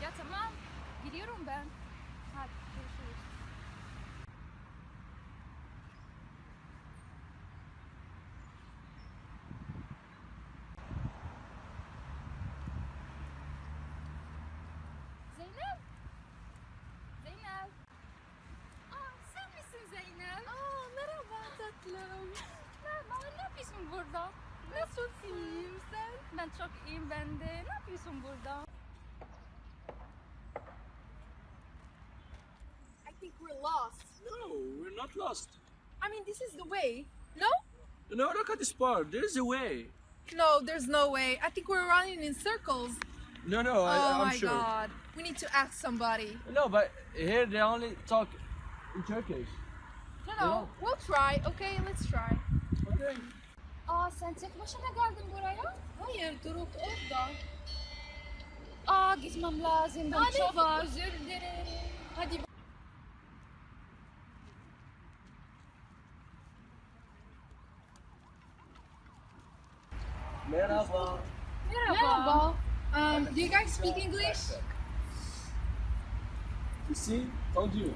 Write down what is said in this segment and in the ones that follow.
Ya tamam. Gidiyorum ben. Hadi görüşürüz. Zeynep. Zeynep. Aa, sen misin Zeynep? Merhaba tatlım. Merhaba, ne yapıyorsun burada? Nasılsın sen? Ben çok iyiyim ben de. Ne yapıyorsun burada? I think we're lost. No, we're not lost. I mean, this is the way. No? No, look at this part. There's a way. No, there's no way. I think we're running in circles. No, Oh I'm my sure. god. We need to ask somebody. No, but here they only talk in Turkish. No, we'll try. Okay, let's try. Okay. Aa, sen tek başına geldin buraya. Hayır, Doruk orada. Aa, gitmem lazım. Ben Hadi çok var. özür dilerim. Hadi. Merhaba. Merhaba. Do you guys speak English? You see? Told you.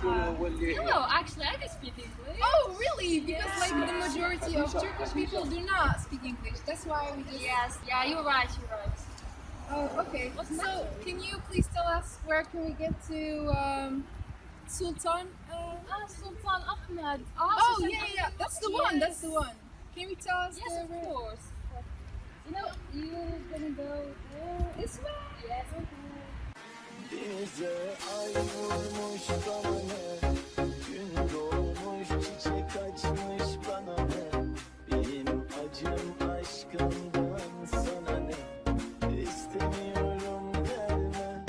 No, actually, I can speak English. Oh, really? Because like the majority of Turkish people do not speak English. That's why we just. Yes, yeah, you're right, you're right. Oh, okay. What's So, that? can you please tell us where can we get to Sultan? Sultan Ahmed. Oh, Sultan yeah. That's the one. That's the one. Can we tell us Yes, the of course. You know, you're gonna go this way? Yes, okay. Bize ay vurmuş bana ne, gün doğmuş çiçek açmış bana ne, benim acım aşkından sana ne, istemiyorum gelme.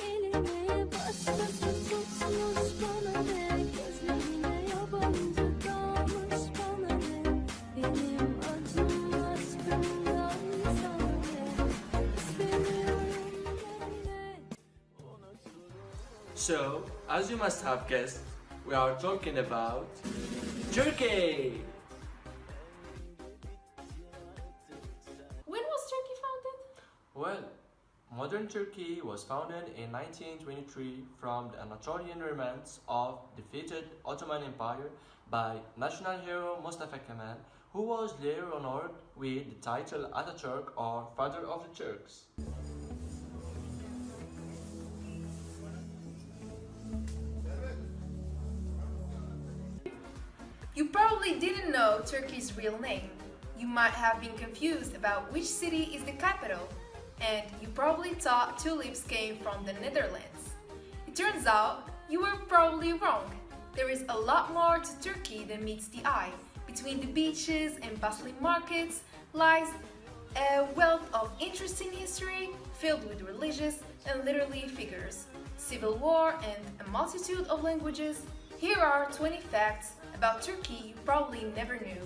Elime başkası tutmuş bana ne, gözlerine yabancı kalmış bana ne, benim acım aşkından sana ne, istemiyorum gelme. So, as you must have guessed, we are talking about Turkey! When was Turkey founded? Well, modern Turkey was founded in 1923 from the Anatolian remnants of defeated Ottoman Empire by national hero Mustafa Kemal, who was later honored with the title Ataturk or Father of the Turks. You probably didn't know Turkey's real name. You might have been confused about which city is the capital, and you probably thought tulips came from the Netherlands. It turns out you were probably wrong. There is a lot more to Turkey than meets the eye. Between the beaches and bustling markets lies a wealth of interesting history filled with religious and literary figures, civil war, and a multitude of languages. Here are 20 facts about Turkey you probably never knew.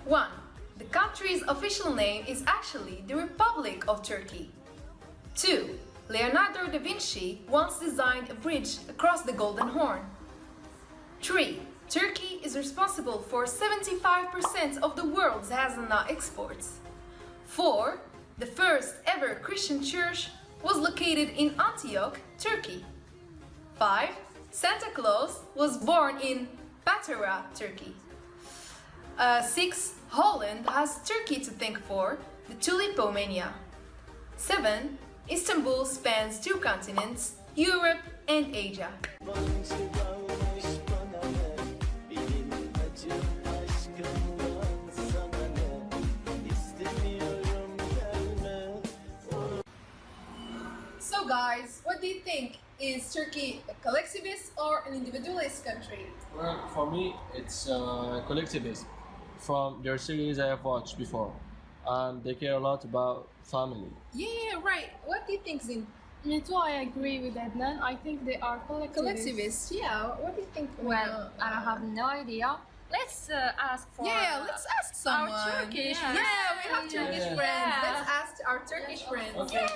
One, the country's official name is actually the Republic of Turkey. 2. Leonardo da Vinci once designed a bridge across the Golden Horn. 3. Turkey is responsible for 75% of the world's hazelnut exports. 4. The first ever Christian church was located in Antioch, Turkey. 5. Santa Claus was born in Patara, Turkey. 6. Holland has Turkey to thank for the Tulipomania. 7. Istanbul spans 2 continents, Europe and Asia. Yabancı kalmış bana ne, benim acım aşkından sana ne, istemiyorum gelme. So guys, what do you think? Is Turkey a collectivist or an individualist country? Well, for me, it's collectivism. From their series I have watched before, and they care a lot about family. Yeah, right. What do you think, Zin? Me too, I agree with Adnan. I think they are collectivists. Collectivist, yeah. What do you think? Well, I have no idea. Let's ask for Yeah, let's ask someone. our Turkish Yeah, we have Turkish Yeah. friends. Let's ask our Turkish friends. Okay.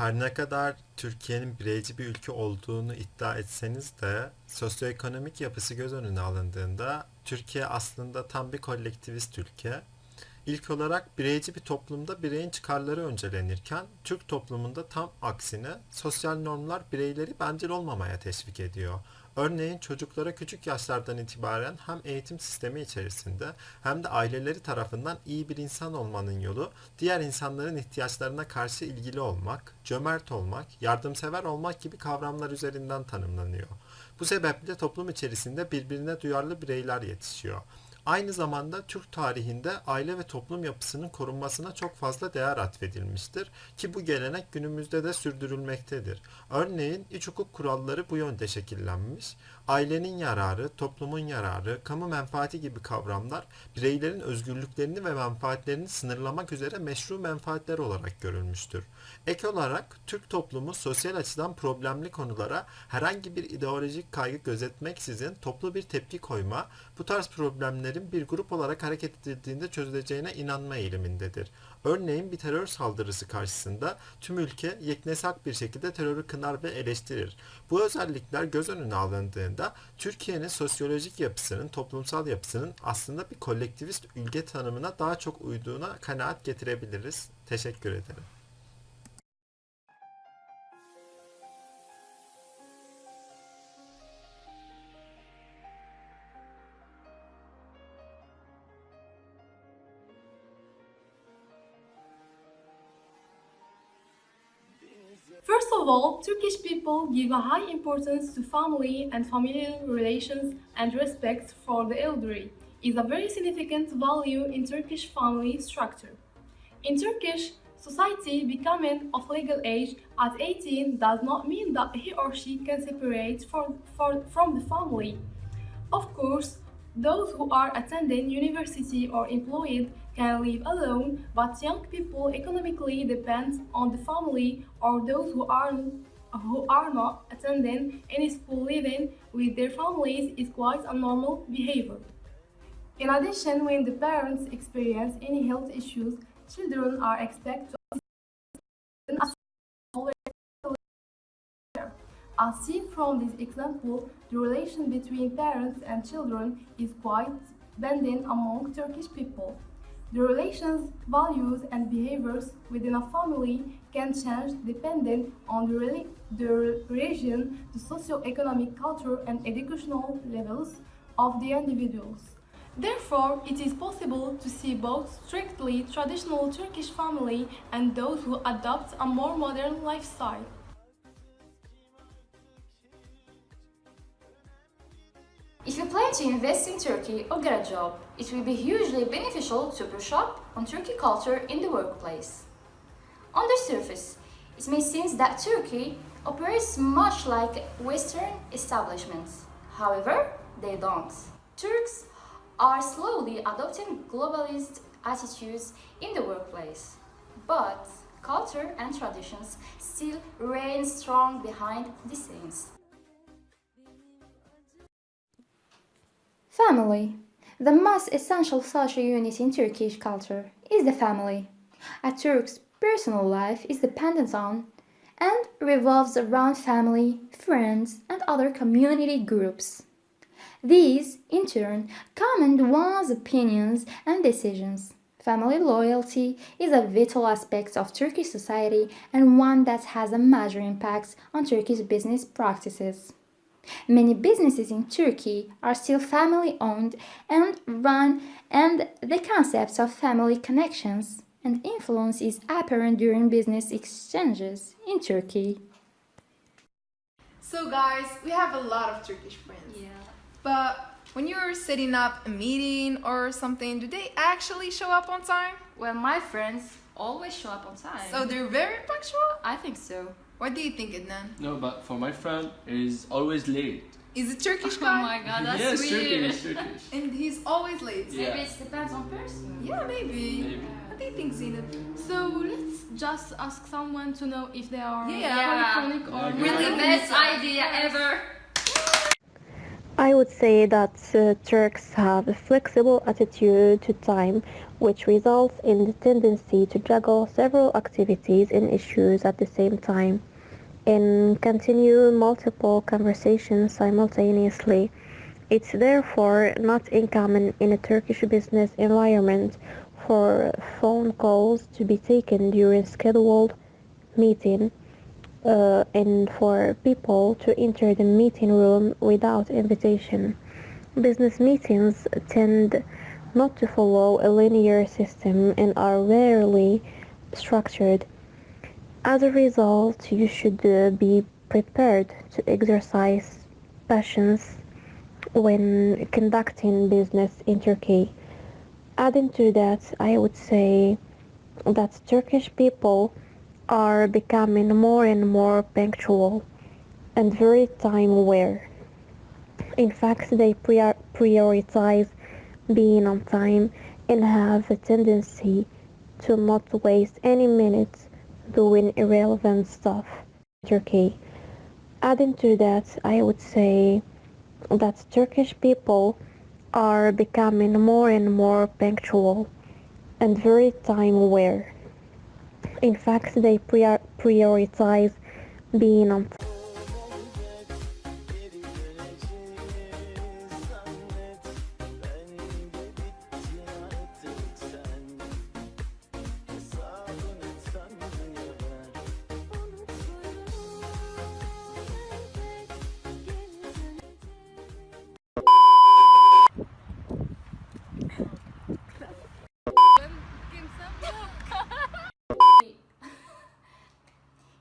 Her ne kadar Türkiye'nin bireyci bir ülke olduğunu iddia etseniz de sosyoekonomik yapısı göz önüne alındığında Türkiye aslında tam bir kolektivist ülke. İlk olarak bireyci bir toplumda bireyin çıkarları öncelenirken Türk toplumunda tam aksine sosyal normlar bireyleri bencil olmamaya teşvik ediyor. Örneğin çocuklara küçük yaşlardan itibaren hem eğitim sistemi içerisinde hem de aileleri tarafından iyi bir insan olmanın yolu diğer insanların ihtiyaçlarına karşı ilgili olmak, cömert olmak, yardımsever olmak gibi kavramlar üzerinden tanımlanıyor. Bu sebeple toplum içerisinde birbirine duyarlı bireyler yetişiyor. Aynı zamanda Türk tarihinde aile ve toplum yapısının korunmasına çok fazla değer atfedilmiştir ki bu gelenek günümüzde de sürdürülmektedir. Örneğin iç hukuk kuralları bu yönde şekillenmiş. Ailenin yararı, toplumun yararı, kamu menfaati gibi kavramlar bireylerin özgürlüklerini ve menfaatlerini sınırlamak üzere meşru menfaatler olarak görülmüştür. Ek olarak Türk toplumu sosyal açıdan problemli konulara herhangi bir ideolojik kaygı gözetmeksizin toplu bir tepki koyma, bu tarz problemlerin bir grup olarak hareket edildiğinde çözüleceğine inanma eğilimindedir. Örneğin bir terör saldırısı karşısında tüm ülke yeknesak bir şekilde terörü kınar ve eleştirir. Bu özellikler göz önüne alındığında Türkiye'nin sosyolojik yapısının, toplumsal yapısının aslında bir kolektivist ülke tanımına daha çok uyduğuna kanaat getirebiliriz. Teşekkür ederim. First of all, Turkish people give a high importance to family and familial relations, and respect for the elderly is a very significant value in Turkish family structure. In Turkish society, becoming of legal age at 18 does not mean that he or she can separate from the family. Of course, those who are attending university or employed can live alone, but young people economically depend on the family, or those who are not attending any school living with their families is quite a normal behavior. In addition, when the parents experience any health issues, children are expected to assist as seen from this example, the relation between parents and children is quite binding among Turkish people. The relations, values, and behaviors within a family can change depending on the region, the socio-economic culture, and educational levels of the individuals. Therefore, it is possible to see both strictly traditional Turkish family and those who adopt a more modern lifestyle. If you plan to invest in Turkey or get a job, it will be hugely beneficial to brush up on Turkey culture in the workplace. On the surface, it may seem that Turkey operates much like Western establishments. However, they don't. Turks are slowly adopting globalist attitudes in the workplace, but culture and traditions still reign strong behind the scenes. Family. The most essential social unit in Turkish culture is the family. A Turk's personal life is dependent on and revolves around family, friends, and other community groups. These, in turn, comment one's opinions and decisions. Family loyalty is a vital aspect of Turkish society and one that has a major impact on Turkish business practices. Many businesses in Turkey are still family-owned and run, and the concept of family connections and influence is apparent during business exchanges in Turkey. So guys, we have a lot of Turkish friends. Yeah. But when you're setting up a meeting or something, do they actually show up on time? Well, my friends always show up on time. So they're very punctual? I think so. What do you think, Adnan? No, but for my friend, he's always late. Is a Turkish Oh guy? my god, that's Yes, weird. Turkish. And he's always late. Yeah. Maybe it depends on person. Yeah, maybe. Maybe. What do you think, Zineb? So let's just ask someone to know if they are Yeah. polyphonic or Yeah, Really Yeah. best idea ever. I would say that Turks have a flexible attitude to time, which results in the tendency to juggle several activities and issues at the same time and continue multiple conversations simultaneously. It's therefore not uncommon in a Turkish business environment for phone calls to be taken during scheduled meeting and for people to enter the meeting room without invitation. Business meetings tend not to follow a linear system and are rarely structured. As a result, you should be prepared to exercise patience when conducting business in Turkey. Adding to that, I would say that Turkish people are becoming more and more punctual and very time aware. In fact, they prioritize being on time and have a tendency to not waste any minutes doing irrelevant stuff. Turkey. Adding to that, I would say that Turkish people are becoming more and more punctual and very time aware. In fact, they prioritize being on time. Geri döneceğiz zannet. Bende bittin artık sen. Hesabını Tanrı'ya ver.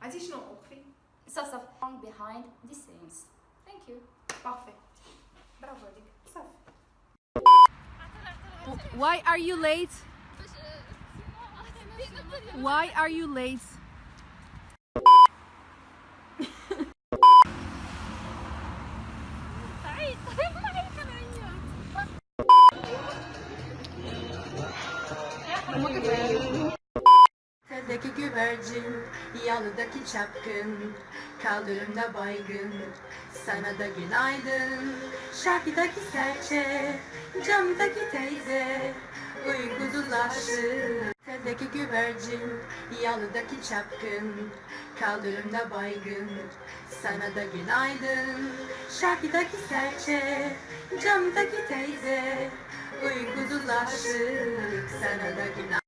Additional okay. Saf behind the scenes. Thank you. Parfait. Bravo, Dik. Saf. Why are you late? Why are you late? Teldeki güvercin, yalıdaki çapkın, kaldırımda baygın, sana da günaydın. Şarkıdaki serçe, camdaki teyze, uykusuzlaştı. Teldeki güvercin, yalıdaki çapkın, kaldırımda baygın, sana da günaydın. Şarkıdaki serçe, camdaki teyze, uykusuzlaştı. Sana da günaydın.